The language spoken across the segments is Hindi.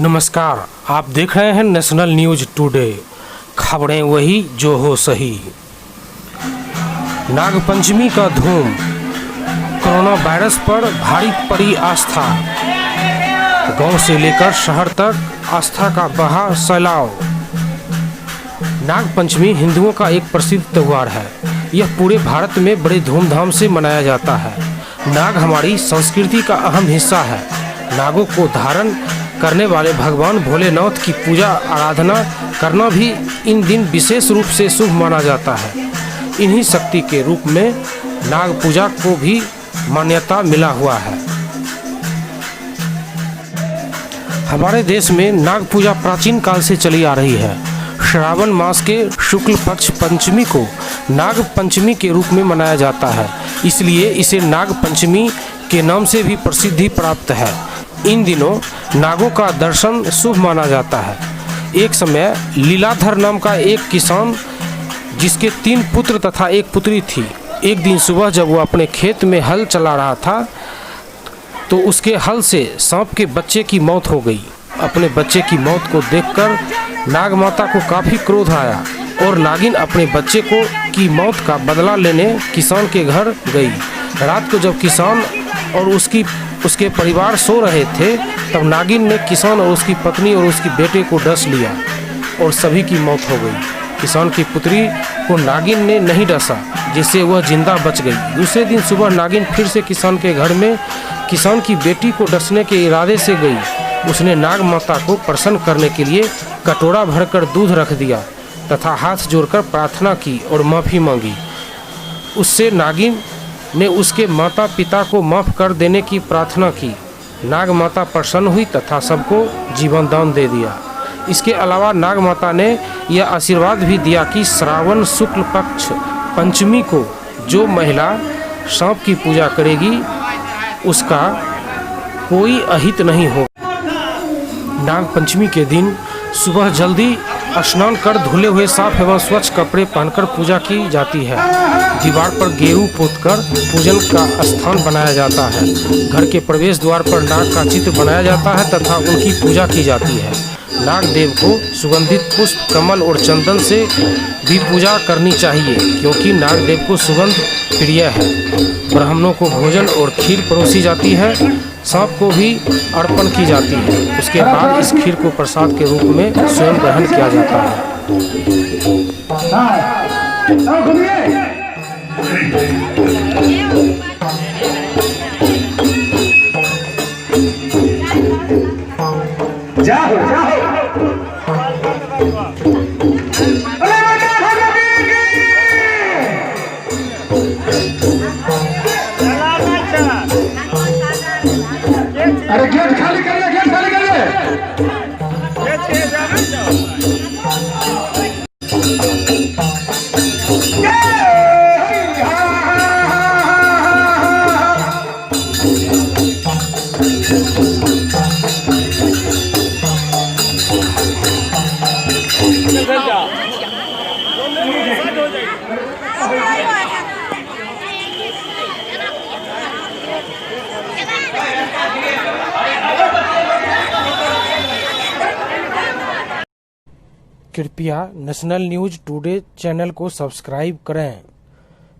नमस्कार, आप देख रहे हैं नेशनल न्यूज टुडे। खबरें वही जो हो सही। नागपंचमी का धूम, कोरोना वायरस पर भारी पड़ी आस्था। गांव से लेकर शहर तक आस्था का बहा सैलाव। नागपंचमी हिंदुओं का एक प्रसिद्ध त्यौहार है। यह पूरे भारत में बड़े धूमधाम से मनाया जाता है। नाग हमारी संस्कृति का अहम हिस्सा है। नागों को धारण करने वाले भगवान भोलेनाथ की पूजा आराधना करना भी इन दिन विशेष रूप से शुभ माना जाता है। इन्हीं शक्ति के रूप में नाग पूजा को भी मान्यता मिला हुआ है। हमारे देश में नाग पूजा प्राचीन काल से चली आ रही है। श्रावण मास के शुक्ल पक्ष पंचमी को नाग पंचमी के रूप में मनाया जाता है, इसलिए इसे नाग पंचमी के नाम से भी प्रसिद्धि प्राप्त है। इन दिनों नागों का दर्शन शुभ माना जाता है। एक समय लीलाधर नाम का एक किसान, जिसके 3 पुत्र तथा 1 पुत्री थी, एक दिन सुबह जब वो अपने खेत में हल चला रहा था तो उसके हल से सांप के बच्चे की मौत हो गई। अपने बच्चे की मौत को देखकर नाग माता को काफ़ी क्रोध आया और नागिन अपने बच्चे की मौत का बदला लेने किसान के घर गई। रात को जब किसान और उसके परिवार सो रहे थे, तब नागिन ने किसान और उसकी पत्नी और उसके बेटे को डस लिया और सभी की मौत हो गई। किसान की पुत्री को नागिन ने नहीं डसा, जिससे वह जिंदा बच गई। दूसरे दिन सुबह नागिन फिर से किसान के घर में किसान की बेटी को डसने के इरादे से गई। उसने नाग माता को प्रसन्न करने के लिए कटोरा भरकर दूध रख दिया तथा हाथ जोड़कर प्रार्थना की और माफ़ी मांगी। उससे नागिन ने उसके माता पिता को माफ़ कर देने की प्रार्थना की। नाग माता प्रसन्न हुई तथा सबको जीवन दान दे दिया। इसके अलावा नाग माता ने यह आशीर्वाद भी दिया कि श्रावण शुक्ल पक्ष पंचमी को जो महिला सांप की पूजा करेगी उसका कोई अहित नहीं होगा। नाग पंचमी के दिन सुबह जल्दी स्नान कर धुले हुए साफ एवं स्वच्छ कपड़े पहनकर पूजा की जाती है। दीवार पर गेरू पोतकर पूजन का स्थान बनाया जाता है। घर के प्रवेश द्वार पर नाग का चित्र बनाया जाता है तथा उनकी पूजा की जाती है। नाग देव को सुगंधित पुष्प, कमल और चंदन से भी पूजा करनी चाहिए, क्योंकि नाग देव को सुगंध प्रिय है। ब्राह्मणों को भोजन और खीर परोसी जाती है। सांप को भी अर्पण की जाती है। उसके बाद इस खीर को प्रसाद के रूप में स्वयं ग्रहण किया जाता है। जाओ जाओ अरे गेट खाली कर ले, गेट खाली कर ले। कृपया नेशनल न्यूज टुडे चैनल को सब्सक्राइब करें।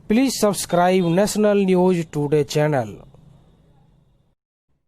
Please subscribe national news today channel.